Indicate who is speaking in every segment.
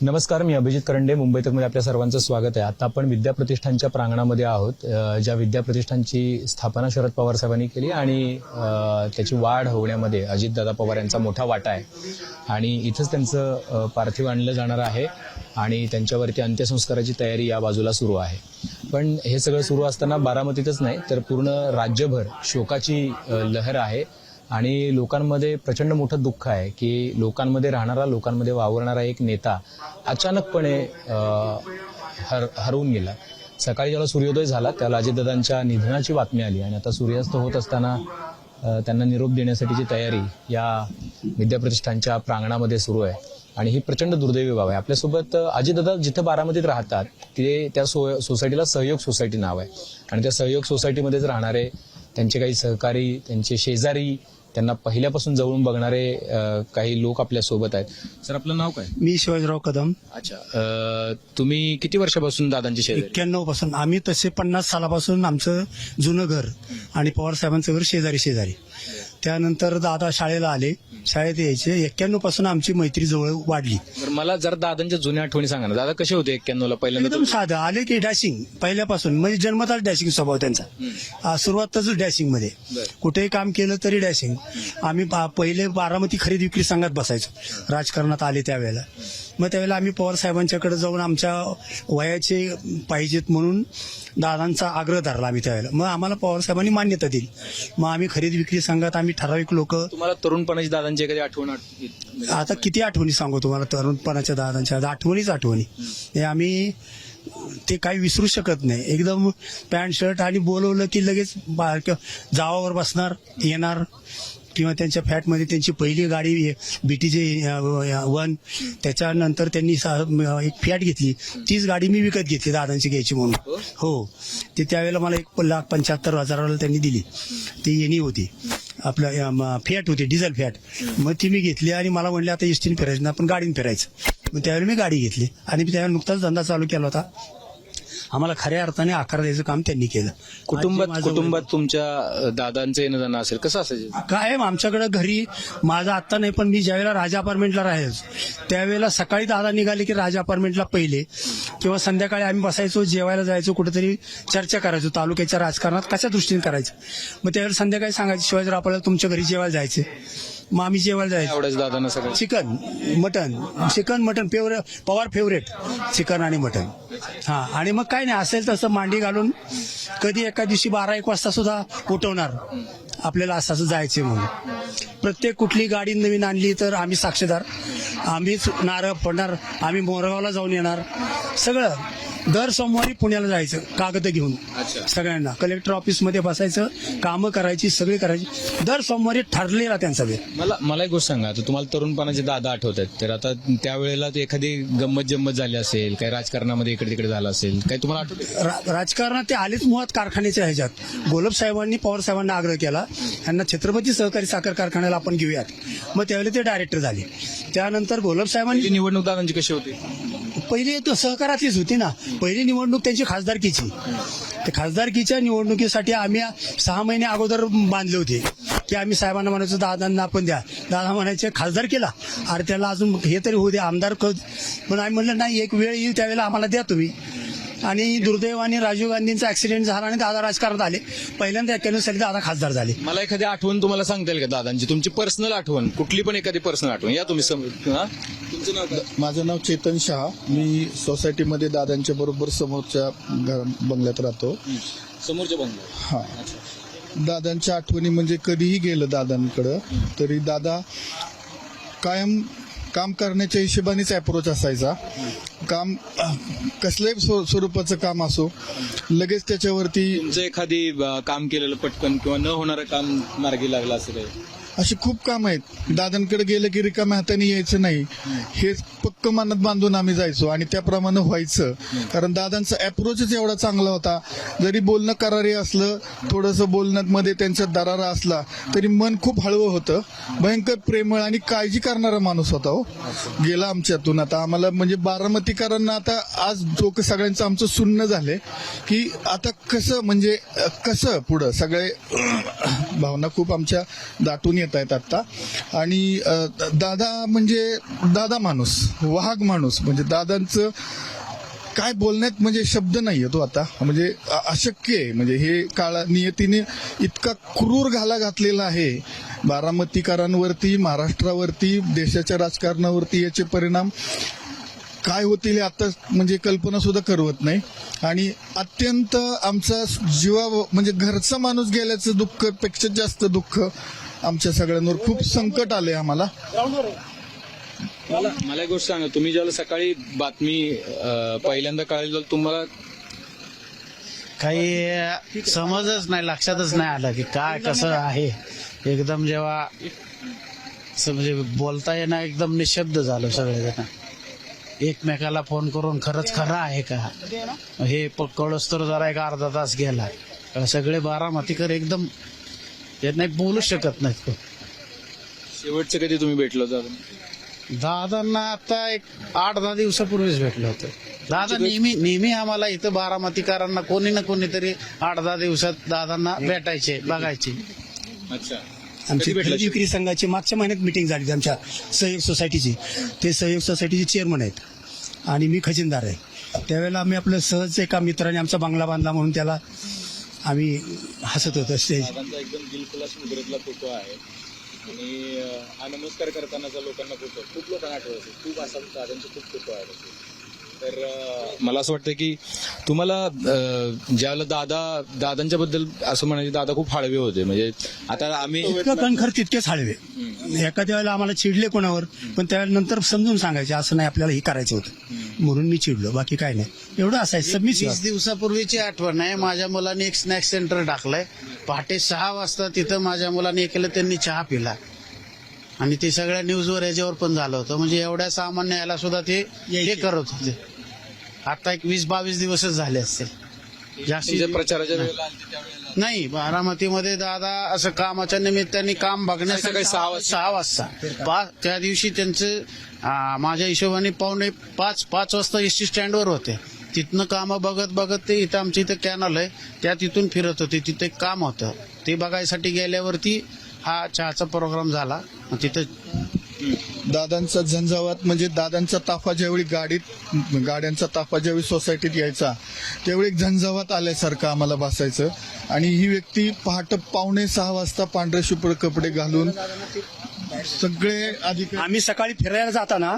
Speaker 1: नमस्कार, मी अभिजित करंडे. मुंबई तकमध्ये आपल्या सर्वांचं स्वागत आहे. आता आपण विद्याप्रतिष्ठानच्या प्रांगणामध्ये आहोत. ज्या विद्याप्रतिष्ठानची स्थापना शरद पवार साहेबांनी केली आणि त्याची वाढ होण्यामध्ये अजितदादा पवार यांचा मोठा वाटा आहे. आणि इथंच त्यांचं पार्थिव आणलं जाणार आहे आणि त्यांच्यावरती अंत्यसंस्काराची तयारी या बाजूला सुरू आहे. पण हे सगळं सुरू असताना बारामतीतच नाही तर पूर्ण राज्यभर शोकाची लहर आहे आणि लोकांमध्ये प्रचंड मोठं दुःख आहे की लोकांमध्ये राहणारा, लोकांमध्ये वावरणारा एक नेता अचानकपणे हरवून गेला. सकाळी ज्याला सूर्योदय झाला त्याला अजितदादांच्या निधनाची बातमी आली आणि आता सूर्यास्त होत असताना त्यांना निरोप देण्यासाठीची तयारी या विद्याप्रतिष्ठानच्या प्रांगणामध्ये सुरू आहे. आणि ही प्रचंड दुर्दैवी बाब आहे. आपल्यासोबत अजितदादा जिथं बारामतीत राहतात ते त्या सोसायटीला सहयोग सोसायटी नाव आहे आणि त्या सहयोग सोसायटीमध्येच राहणारे त्यांचे काही सहकारी, त्यांचे शेजारी, त्यांना पहिल्यापासून जवळून बघणारे काही लोक आपल्या सोबत आहेत. सर, आपलं नाव काय?
Speaker 2: मी शिवाजीराव कदम.
Speaker 1: अच्छा, तुम्ही किती वर्षापासून दादांची शेजारी?
Speaker 2: 91 पासून. आम्ही तसे 50 सालापासून आमचं जुनं घर आणि पवार साहेबांचं घर शेजारी शेजारी. त्यानंतर दादा शाळेला आले, शाळेत यायचे. 91 पासून आमची मैत्री जवळ वाढली.
Speaker 1: मला जरा दादांच्या जुन्या आठवणी सांगा ना. दादा कसे होते 91ला? पहिल्यांदा
Speaker 2: एकदम साधं आले की डॅशिंग पहिल्यापासून, म्हणजे जन्मताच डॅशिंग स्वभाव त्यांचा. सुरुवातच डॅशिंग मध्ये, कुठेही काम केलं तरी डॅशिंग. आम्ही पहिले बारामती खरेदी विक्री संघात बसायचो राजकारणात आले त्यावेळेला. मग त्यावेळेला आम्ही पवार साहेबांच्याकडे जाऊन आमच्या वयाचे पाहिजेत म्हणून दादांचा आग्रह धरला आम्ही त्यावेळेला. मग आम्हाला पवार साहेबांनी मान्यता दिली. मग आम्ही खरेदी विक्री संघात आम्ही ठराविक लोक.
Speaker 1: तुम्हाला तरुणपणाची दादांची एखादी आठवण?
Speaker 2: आता किती आठवणी सांगू तुम्हाला तरुणपणाच्या दादांच्या? आठवणी हे आम्ही ते काही विसरू शकत नाही. एकदम पॅन्ट शर्ट आणि बोलवलं की लगेच जावावर बसणार, येणार. किंवा त्यांच्या फ्लॅटमध्ये त्यांची पहिली गाडी BTJ 1, त्याच्यानंतर त्यांनी एक फॅट घेतली. तीच गाडी मी विकत घेतली दादांची घ्यायची म्हणून. हो, ते त्यावेळेला मला 1,75,000 त्यांनी दिली. ती येणी होती, आपलं फॅट होती, डिझेल फॅट. मग ती मी घेतली आणि मला म्हणले आता एसटीने फिरायचं ना, पण गाडीने फिरायचं. मग त्यावेळेला मी गाडी घेतली आणि त्यावेळेला नुकताच धंदा चालू केला होता. आम्हाला खऱ्या अर्थाने आकार द्यायचं काम त्यांनी केलं.
Speaker 1: कुटुंबात तुमच्या दादांचं येणं जाणं असेल, कसं असायचं?
Speaker 2: काय आमच्याकडे घरी माझा आत्ता नाही, पण मी ज्यावेळेला राजा अपार्टमेंटला राहायचो त्यावेळेला सकाळी दादा निघाले की राजा अपार्टमेंटला पहिले, किंवा संध्याकाळी आम्ही बसायचो, जेवायला जायचो, कुठेतरी चर्चा करायचो तालुक्याच्या राजकारणात कशा दृष्टीने करायचं. मग त्यावेळेला संध्याकाळी सांगायचं शिवाजीराव आपल्याला तुमच्या घरी जेवायला जायचे. मग आम्ही जेवायला जायचो.
Speaker 1: आवडायचं दादांना सगळं? Chicken
Speaker 2: mutton Pawar favourite, chicken आणि मटन. हा, आणि मग काय नाही असेल तसं मांडी घालून कधी एका दिवशी 12-1 वाजता सुद्धा उठवणार आपल्याला असं जायचे म्हणून. प्रत्येक कुठली गाडी नवीन आणली तर आम्ही साक्षीदार, आम्हीच नारळ फोडणार, आम्ही मोरगावला जाऊन येणार. सगळं दर सोमवारी पुण्याला जायचं कागद घेऊन. सगळ्यांना कलेक्टर ऑफिसमध्ये बसायचं, कामं करायची, सगळी करायची. दर सोमवारी ठरलेला त्यांचा वेळ.
Speaker 1: मला एक गोष्ट सांगा, आता तुम्हाला तरुणपणाचे दादा आठवत आहेत, तर आता त्यावेळेला एखादी गंमत झाली असेल, काही राजकारणामध्ये इकडे तिकडे झालं असेल, काही तुम्हाला आठवत?
Speaker 2: राजकारणात ते आलेच मुळात कारखान्याच्या ह्याच्यात. गोलब साहेबांनी पवार साहेबांना आग्रह केला, यांना छत्रपती सहकारी साखर कारखान्याला आपण घेऊयात. मग त्यावेळेला ते डायरेक्टर झाले. त्यानंतर गोलब साहेबांनी
Speaker 1: निवडणूक दादांची कशी होती?
Speaker 2: पहिली सहकारातलीच होती ना. पहिली निवडणूक त्यांची खासदारकीची. त्या खासदारकीच्या निवडणुकीसाठी आम्ही 6 महिने अगोदर बांधले होते की आम्ही साहेबांना म्हणायचो दादांना आपण द्या. दादा म्हणायचे खासदार केला, अरे त्याला अजून हे तरी होऊ द्या आमदार. पण आम्ही म्हणलं नाही, एक वेळ येईल त्यावेळेला आम्हाला द्या तुम्ही. आणि दुर्दैवाने राजीव गांधींचा ऍक्सिडेंट झाला आणि दादा राजकारणात आले. पहिल्यांदा 91 साली दादा खासदार झाले.
Speaker 1: मला एखादी आठवण तुम्हाला सांगता येईल का दादांची? तुमची पर्सनल आठवण, कुठली पण एखादी पर्सनल आठवण या तुम्ही. तुमचं नाव काय?
Speaker 3: माझं नाव चेतन शहा. मी सोसायटीमध्ये दादांच्या बरोबर समोरच्या बंगल्यात राहतो.
Speaker 1: समोरच्या बंगला?
Speaker 3: हा. दादांच्या आठवणी म्हणजे कधीही गेलं दादांकडं तरी दादा कायम काम करण्याच्या हिशोबानेच अप्रोच असायचा. काम कसल्याही स्वरूपाचं काम असो, लगेच त्याच्यावरती.
Speaker 1: तुमचं एखादी काम केलेलं पटकन किंवा न होणारं काम मार्गी लागलं असं काही?
Speaker 3: अशी खूप काम आहेत. दादांकडे गेलं की रिकाम्या हाताने यायचं नाही, हे पक्क मनात बांधून आम्ही जायचो आणि त्याप्रमाणे व्हायचं. कारण दादांचा अप्रोचच एवढा चांगला होता. जरी बोलणं करारी असलं, थोडंसं बोलण्यात मध्ये त्यांचा दरारा असला तरी मन खूप हळवं होतं. भयंकर प्रेमळ आणि काळजी करणारा माणूस होता. हो, गेला आमच्यातून. आता आम्हाला म्हणजे बारामतीकरांना आता आज डोकं सगळ्यांचं आमचं सुन्न झालंय की आता कसं म्हणजे कसं पुढं. सगळे भावना खूप आमच्या दाटून येत आहेत आता. आणि दादा म्हणजे दादा माणूस, वाहक माणूस, म्हणजे दादांचं काय बोलण्यात म्हणजे शब्द नाही तो आता, म्हणजे अशक्य आहे. म्हणजे हे काळा नियतीने इतका क्रूर घाला घातलेला आहे बारामतीकरांवरती, महाराष्ट्रावरती, देशाच्या राजकारणावरती. याचे परिणाम काय होतील हे आता म्हणजे कल्पना सुद्धा करवत नाही. आणि अत्यंत आमचा जीवा म्हणजे घरचा माणूस गेल्याचं दुःख पेक्षा जास्त दुःख आमच्या सगळ्यांवर, खूप संकट आलंय आम्हाला.
Speaker 1: मला एक गोष्ट सांगा, तुम्ही ज्यावेळेला सकाळी बातमी पहिल्यांदा कळाली तुम्हाला
Speaker 4: काही समजच नाही, लक्षातच नाही आलं की काय कसं आहे. एकदम जेव्हा असं म्हणजे बोलता येणं एकदम निशब्द झालं सगळेजण. एकमेकाला फोन करून खरंच खरं आहे का हे कळस तर जरा एक अर्धा तास गेला. सगळे बारामतीकर एकदम नाही बोलू शकत नाहीत.
Speaker 1: शेवटचं कधी तुम्ही भेटलो होता?
Speaker 4: दादांना आता एक 8-10 दिवसापूर्वीच भेटलो होतो. दादा नेहमी आम्हाला इथं बारामतीकरांना कोणी ना कोणीतरी 8-10 दिवसात दादांना भेटायचे, बघायचे.
Speaker 1: अच्छा.
Speaker 2: आमची
Speaker 1: भेटला?
Speaker 2: खरेदी विक्री संघाची मागच्या महिन्यात मिटिंग झाली होती आमच्या सहयोग सोसायटीची. ते सहयोग सोसायटीचे चेअरमन आहेत आणि मी खजिनदार आहे. त्यावेळेला आम्ही आपलं सहज एका मित्राने आमचा बंगला बांधला म्हणून त्याला आम्ही हसत होतो स्टेज.
Speaker 1: दादांचा एकदम दिलखुलास मुद्रेतला फोटो आहे आणि हा नमस्कार करतानाचा लोकांना फोटो खूप लोकांना आठवत असेल. खूप असा दादांचे खूप फोटो आहेत. तर मला असं वाटतं की तुम्हाला ज्यावेळेला दादांच्या बद्दल असं म्हणायचे, दादा खूप हळवे होते. म्हणजे आता आम्ही
Speaker 2: इतकं कणखर तितकेच हळवे. एखाद्या वेळेला आम्हाला चिडले कोणावर, पण त्यावेळेला नंतर समजून सांगायचे असं नाही, आपल्याला हे करायचं होतं म्हणून मी चिडलो, बाकी काय नाही. एवढं असायचं.
Speaker 4: 20 दिवसापूर्वीची आठवण आहे. माझ्या मुलाने एक स्नॅक सेंटर टाकलंय. पहाटे 6 वाजता तिथं माझ्या मुलाने केलं, त्यांनी चहा पिला आणि ते सगळ्या न्यूजवर याच्यावर पण झालं होतं. म्हणजे एवढ्या सामान्य याला सुद्धा ते हे करत होते. आता एक 20-22 दिवसच झाले असतील. जास्तीत
Speaker 1: प्रचाराच्या वेळेला
Speaker 4: नाही. बारामतीमध्ये दादा असं कामाच्या निमित्ताने काम बघण्यासाठी
Speaker 1: सकाळी
Speaker 4: 6 वाजता त्या दिवशी त्यांचं माझ्या हिशोबाने 4:45-5 वाजता एसटी स्टँडवर होते. तिथनं कामं बघत ते इथं आमच्या इथं कॅनल आहे त्या तिथून फिरत होते. तिथे एक काम होतं ते बघायसाठी गेल्यावरती हा चहाचा प्रोग्राम झाला. तिथं
Speaker 3: दादांचा झंझावात म्हणजे दादांचा ताफा ज्यावेळी गाड्यांचा ताफा ज्यावेळी सोसायटीत यायचा त्यावेळी एक झंझावात आल्यासारखं आम्हाला बसायचं. आणि ही व्यक्ती पहाटे 5:45 वाजता पांढरे शुभ्र कपडे घालून सगळे अधिकारी.
Speaker 2: आम्ही सकाळी फिरायला जाताना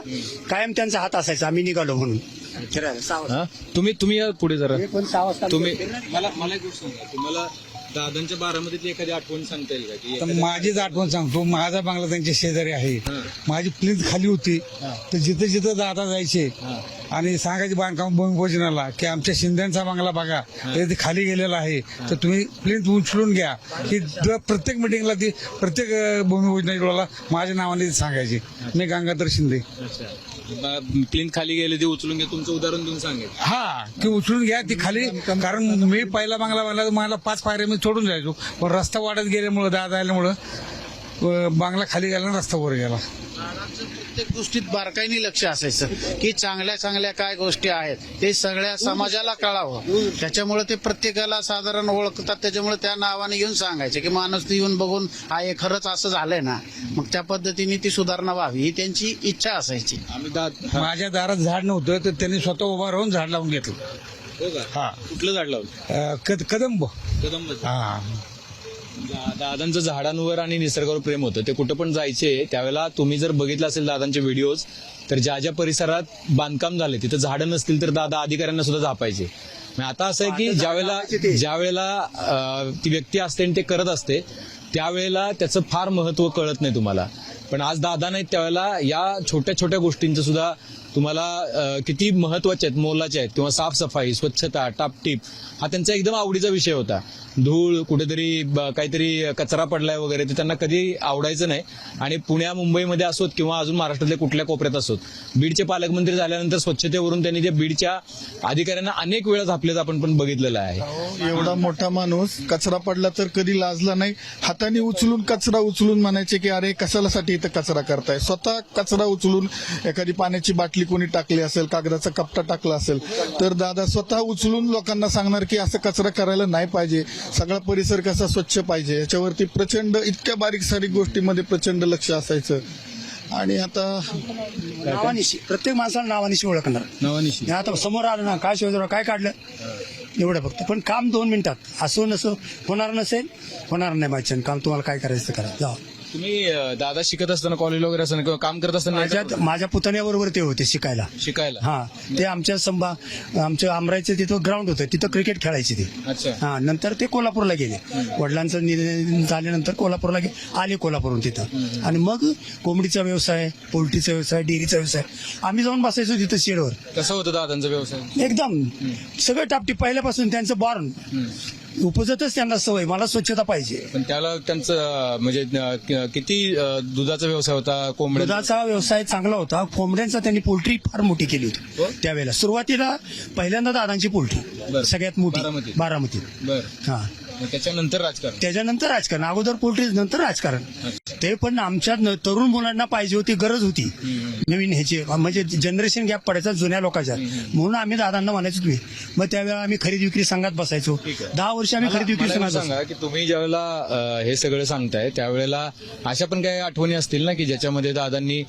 Speaker 2: कायम त्यांचा हात असायचा, आम्ही निघालो म्हणून फिरायला 6 वाजता.
Speaker 1: तुम्ही या पुढे जरा.
Speaker 2: पण 6 वाजता
Speaker 1: तुम्ही मला एक गोष्ट सांगा, तुम्हाला दादांच्या बारामतीतली एखादी आठवण सांगता येईल का? की
Speaker 5: तर माझीच आठवण सांगतो. माझा बंगला त्यांच्या शेजारी आहे. माझी प्लीज खाली होती, तर जिथं जिथं दादा जायचे आणि सांगायचे बांधकाम भूमिपूजनाला की आमच्या शिंद्यांचा बंगला बघा, ते खाली गेलेला आहे, तर तुम्ही प्लीज उचलून घ्या. की प्रत्येक मिटिंगला ती प्रत्येक भूमिपूजनाच्या वेळेला माझ्या नावाने सांगायचे, मी गंगाधर शिंदे.
Speaker 1: प्लिंथ खाली गेले ते उचलून घ्या. तुमचं उदाहरण देऊन सांगेल.
Speaker 5: हा, ती उचलून घ्या ती खाली. कारण मी पहिला बंगला बांधला तर मला 5 पायऱ्या मी सोडून जायचो, पण रस्ता वाढत गेल्यामुळं दादा आल्यामुळं बंगला खाली गेला आणि रस्ता वर गेला.
Speaker 4: प्रत्येक गोष्टीत बारकाईने लक्ष असायचं की चांगल्या काय गोष्टी आहेत ते सगळ्या समाजाला कळावं. त्याच्यामुळे ते प्रत्येकाला साधारण ओळखतात. त्याच्यामुळे त्या नावाने घेऊन सांगायचे की माणूस येऊन बघून हा हे खरंच असं झालंय ना, मग त्या पद्धतीने ती सुधारणा व्हावी ही त्यांची इच्छा असायची.
Speaker 5: माझ्या दारात झाड नव्हतं, तर त्यांनी स्वतः उभा राहून झाड लावून घेतलं.
Speaker 1: हा, कुठलं झाड लावलं?
Speaker 5: कदंब.
Speaker 1: हा. दादांचं झाडांवर आणि निसर्गावर प्रेम होतं. ते कुठं पण जायचे त्यावेळेला तुम्ही जर बघितलं असेल दादांचे व्हिडिओज, तर ज्या ज्या परिसरात बांधकाम झाले तिथं झाडं नसतील तर दादा अधिकाऱ्यांना सुद्धा झापायचे. आता असं आहे की ज्यावेळेला ती व्यक्ती असते आणि ते करत असते त्यावेळेला त्याचं फार महत्व कळत नाही तुम्हाला. पण आज दादा नाहीत त्यावेळेला या छोट्या छोट्या गोष्टींचं सुद्धा तुम्हाला किती महत्वाचे आहेत, मोलाचे आहेत. किंवा साफसफाई, स्वच्छता, टापटीप हा त्यांचा एकदम आवडीचा विषय होता. धूळ, कुठेतरी काहीतरी कचरा पडलाय वगैरे ते त्यांना कधी आवडायचं नाही. आणि पुण्या मुंबईमध्ये असोत किंवा अजून महाराष्ट्रातल्या कुठल्या कोपऱ्यात असोत, बीडचे पालकमंत्री झाल्यानंतर स्वच्छतेवरून त्यांनी त्या बीडच्या अधिकाऱ्यांना अनेक वेळा झापल्याचं आपण पण बघितलेलं आहे.
Speaker 3: एवढा मोठा माणूस कचरा पडला तर कधी लाजला नाही. हाताने उचलून कचरा उचलून म्हणायचे की अरे कशासाठी इथं कचरा करताय. स्वतः कचरा उचलून एखादी पाण्याची बाटली कुठली कोणी टाकली असेल, कागदाचा कपटा टाकला असेल, तर दादा स्वतः उचलून लोकांना सांगणार की असं कचरा करायला नाही पाहिजे, सगळा परिसर कसा स्वच्छ पाहिजे, याच्यावरती प्रचंड इतक्या बारीक सारीक गोष्टीमध्ये प्रचंड लक्ष असायचं. आणि आता
Speaker 2: नावानिशी प्रत्येक माणसाला नावानिशी ओळखणार.
Speaker 1: नवानिशी
Speaker 2: हे आता समोर आलं ना, काय शोधलं, काय काढलं, एवढं फक्त. पण काम 2 मिनिटात असं नसं होणार नसेल, होणार नाही माझ्या काम. तुम्हाला काय करायचं ते करा, जा.
Speaker 1: तुम्ही दादा शिकत असताना कॉलेज वगैरे असताना किंवा काम करत असताना
Speaker 2: माझ्या पुतण्याबरोबर ते होते शिकायला.
Speaker 1: शिकायला?
Speaker 2: हा, ते आमच्या आमराईचं तिथं ग्राउंड होतं, तिथं क्रिकेट खेळायचे ते.
Speaker 1: अच्छा.
Speaker 2: हा, नंतर ते कोल्हापूरला गेले. वडिलांचं निधन झाल्यानंतर कोल्हापूरला आले कोल्हापूरहून तिथं. आणि मग कोंबडीचा व्यवसाय, पोल्ट्रीचा व्यवसाय, डेअरीचा व्यवसाय, आम्ही जाऊन बसायचो तिथं शेडवर.
Speaker 1: कसं होतं दादांचा व्यवसाय?
Speaker 2: एकदम सगळं टापटी. पहिल्यापासून त्यांचं बॉर्न उपजतच त्यांना सवय, मला स्वच्छता पाहिजे.
Speaker 1: पण त्याला त्यांचं म्हणजे किती दुधाचा व्यवसाय होता? कोंबड्या?
Speaker 2: दुधाचा व्यवसाय चांगला होता. कोंबड्यांचा त्यांनी पोल्ट्री फार मोठी केली होती त्यावेळेला. सुरुवातीला पहिल्यांदा दादांची पोल्ट्री सगळ्यात मोठी बारामती.
Speaker 1: बरं.
Speaker 2: हा,
Speaker 1: त्याच्यानंतर राजकारण?
Speaker 2: त्याच्यानंतर राजकारण. अगोदर पोल्ट्री, नंतर राजकारण. ते पण आमच्या तरुण मुलांना पाहिजे होती, गरज होती नवीन ह्याची, म्हणजे जनरेशन गॅप पडायचा जुन्या लोकांच्या. म्हणून आम्ही दादांना म्हणायचो तुम्ही. मग त्यावेळेला आम्ही खरेदी विक्री संघात बसायचो. 10 वर्ष आम्ही खरेदी विक्री संघात
Speaker 1: सांगा की तुम्ही ज्यावेळेला हे सगळं सांगताय त्यावेळेला अशा पण काही आठवणी असतील ना की ज्याच्यामध्ये दादांनी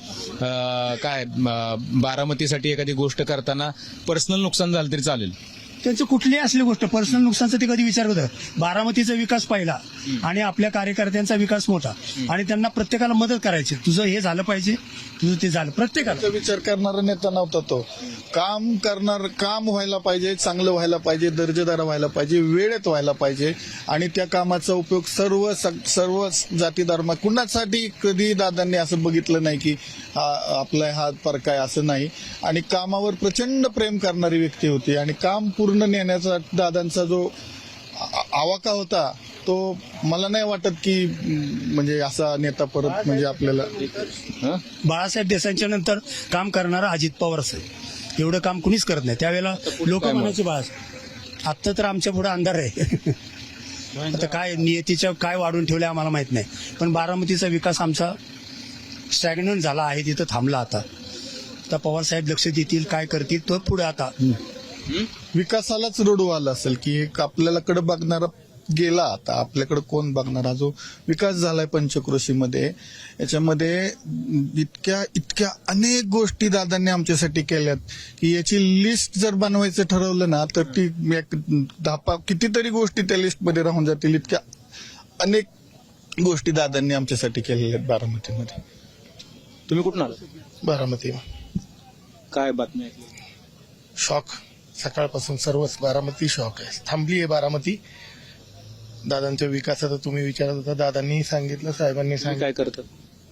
Speaker 1: बारामतीसाठी एखादी गोष्ट करताना पर्सनल नुकसान झालं तरी चालेल?
Speaker 2: त्यांचं कुठलीही असली गोष्ट पर्सनल नुकसानचं ते कधी विचार करतं. बारामतीचा विकास पहिला आणि आपल्या कार्यकर्त्यांचा विकास मोठा, आणि त्यांना प्रत्येकाला मदत करायची. तुझं हे झालं पाहिजे, तुझं ते झालं, प्रत्येकाला.
Speaker 3: विचार करणारा नेता नव्हता तो. काम व्हायला पाहिजे, चांगलं व्हायला पाहिजे, दर्जेदार व्हायला पाहिजे, वेळेत व्हायला पाहिजे. आणि त्या कामाचा उपयोग सर्व जाती धर्म कुणासाठी कधी दादांनी असं बघितलं नाही की आपला हा फरक आहे, असं नाही. आणि कामावर प्रचंड प्रेम करणारी व्यक्ती होती. आणि काम पूर्ण नेण्याचा दादांचा जो आवाका होता, तो मला नाही वाटत की म्हणजे असा नेता परत म्हणजे आपल्याला.
Speaker 2: बाळासाहेब देसाईंच्या नंतर काम करणारा अजित पवार असेल, एवढं काम कुणीच करत नाही. त्यावेळेला लोक म्हणायचे बाळासाहेब. आता तर आमच्या पुढे अंधार आहे. आता काय नियतीच्या काय वाढून ठेवल्या आम्हाला माहित नाही. पण बारामतीचा विकास आमचा स्टॅग्नंट झाला आहे, तिथं थांबला. आता पवार साहेब लक्ष देतील, काय करतील तो पुढे. आता
Speaker 3: विकासालाच रडू आलं असेल की एक आपल्याकडे बघणारा गेला. आता आपल्याकडे कोण बघणारा? जो विकास झालाय पंचक्रोशीमध्ये, याच्यामध्ये इतक्या अनेक गोष्टी दादांनी आमच्यासाठी केल्यात की याची लिस्ट जर बनवायचं ठरवलं ना तर ती कितीतरी गोष्टी त्या लिस्टमध्ये राहून जातील. इतक्या अनेक गोष्टी दादांनी आमच्यासाठी केलेल्या आहेत बारामतीमध्ये.
Speaker 1: तुम्ही कुठून आला?
Speaker 3: बारामती.
Speaker 1: काय बातमी ऐकली?
Speaker 6: शॉक. सकाळपासून सर्वच बारामती शॉक आहे. थांबली आहे बारामती. दादांच्या विकासाचं तुम्ही विचारत होता, दादांनी सांगितलं, साहेबांनी सांगितलं.
Speaker 1: काय करतात?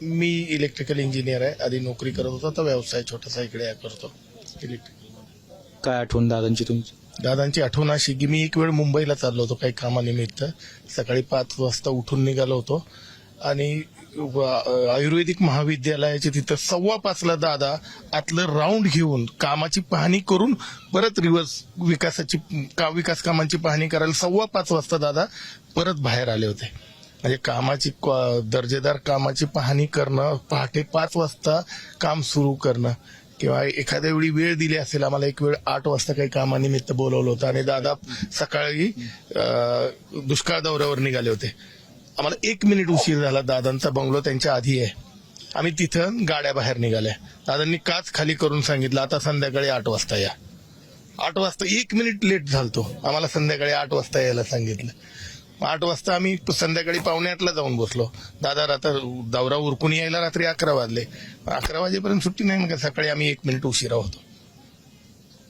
Speaker 6: मी इलेक्ट्रिकल इंजिनियर आहे. आधी नोकरी करत होतो, तर व्यवसाय छोटासा इकडे करतो इलेक्ट्रिकल.
Speaker 1: काय आठवण दादांची तुमची?
Speaker 6: दादांची आठवण अशी की मी एक वेळ मुंबईला चाललो होतो काही कामानिमित्त. सकाळी 5 वाजता उठून निघालो होतो आणि आयुर्वेदिक महाविद्यालयाचे तिथं 5:15 दादा आतलं राऊंड घेऊन कामाची पाहणी करून परत रिव्हर्स विकास कामांची पाहणी करायला 5:15 वाजता दादा परत बाहेर आले होते. म्हणजे कामाची दर्जेदार कामाची पाहणी करणं, पहाटे 5 वाजता काम सुरू करणं, किंवा एखाद्या वेळी वेळ दिली असेल. आम्हाला एक वेळ 8 वाजता काही कामानिमित्त बोलवलं होतं आणि दादा सकाळी दुष्काळ दौऱ्यावर निघाले होते. आम्हाला 1 मिनिट उशीर झाला. दादांचा बंगलो त्यांच्या आधी आहे. आम्ही तिथं गाड्या बाहेर निघाल्या. दादांनी काच खाली करून सांगितलं, आता संध्याकाळी 8 वाजता या. 8 वाजता 1 मिनिट लेट झालतो. आम्हाला संध्याकाळी 8 वाजता यायला सांगितलं. 8 वाजता आम्ही संध्याकाळी 7:45 जाऊन बसलो. दादा दौरा उरकून यायला रात्री 11 वाजले. 11 वाजेपर्यंत सुट्टी नाही ना, सकाळी आम्ही 1 मिनिट उशिरा होतो.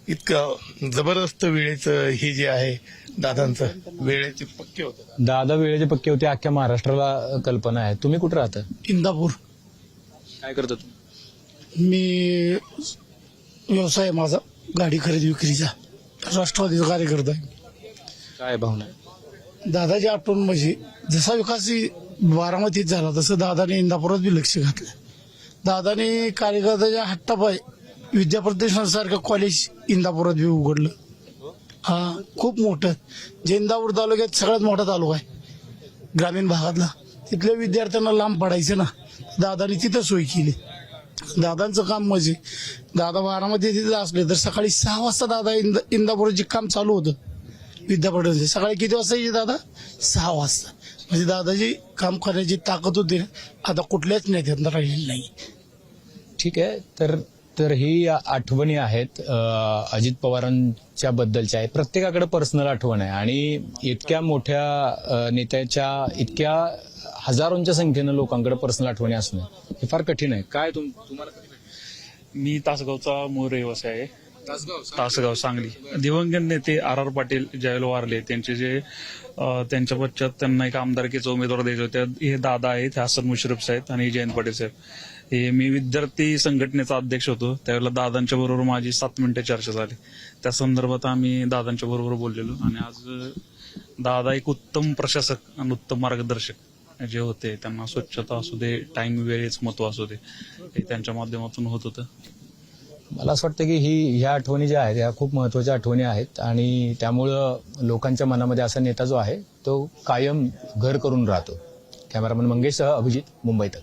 Speaker 6: इतकं जबरदस्त वेळेचं हे जे आहे दादांचं, वेळेचे पक्के होते.
Speaker 1: दादा वेळेचे पक्के होते, अख्ख्या महाराष्ट्राला कल्पना आहे. तुम्ही कुठे राहता?
Speaker 2: इंदापूर.
Speaker 1: काय करता तुम्ही?
Speaker 2: मी व्यवसाय माझा गाडी खरेदी विक्रीचा, राष्ट्रवादीचा कार्यकर्ता आहे.
Speaker 1: काय भावना आहे?
Speaker 2: दादाची आठवण म्हणजे जसा विकास बारामतीत झाला तसं दादाने इंदापुरात बी लक्ष घातलं. दादाने कार्यकर्त्याच्या हट्टापाय विद्याप्रतिष्ठानसारखं कॉलेज इंदापुरात बी उघडलं. हा, खूप मोठं. जे इंदापूर तालुक्यात सगळ्यात मोठा तालुका आहे ग्रामीण भागातला. तिथल्या विद्यार्थ्यांना लांब पडायचं ना, दादाने तिथं सोय केली.
Speaker 7: दादांचं काम म्हणजे दादा बारामध्ये तिथे असले तर सकाळी 6 वाजता दादा इंदापूरचे काम चालू होतं विद्यापीठाचे. सकाळी किती वाजता यायचे दादा? 6 वाजता. म्हणजे दादाची काम करण्याची ताकद होती ना, आता कुठल्याच नेत्यांना राहिलेली नाही.
Speaker 1: ठीक आहे. तर ही आठवणी आहेत अजित पवारांच्या बद्दलच्या आहेत. प्रत्येकाकडे पर्सनल आठवण आहे आणि इतक्या मोठ्या नेत्याच्या इतक्या हजारोंच्या संख्येनं लोकांकडे पर्सनल आठवणी असणं हे फार कठीण आहे. काय तुम्हाला कधी भेटलं?
Speaker 8: मी तासगावचा मूळ रहिवासी आहे. तासगाव सांगली. दिवंगत नेते R.R. पाटील ज्यावेळेला वारले त्यांच्या पश्चात त्यांना एक आमदारकीचा उमेदवार द्यायचा होता. हे दादा आहेत, हसन मुश्रीफ साहेब आणि जयंत पाटील साहेब. हे मी विद्यार्थी संघटनेचा अध्यक्ष होतो त्यावेळेला दादांच्या बरोबर माझी 7 मिनिटे चर्चा झाली. त्या संदर्भात आम्ही दादांच्या बरोबर बोललेलो आणि आज दादा एक उत्तम प्रशासक आणि उत्तम मार्गदर्शक जे होते. त्यांना स्वच्छता असू दे, टाइम वेळेच महत्व असू दे, हे त्यांच्या माध्यमातून होत होतं.
Speaker 1: मला असं वाटतं की ह्या आठवणी ज्या आहेत ह्या खूप महत्वाच्या आठवणी आहेत आणि त्यामुळं लोकांच्या मनामध्ये असा नेता जो आहे तो कायम घर करून राहतो. कॅमेरामन मंगेशसह अभिजित, मुंबई तक.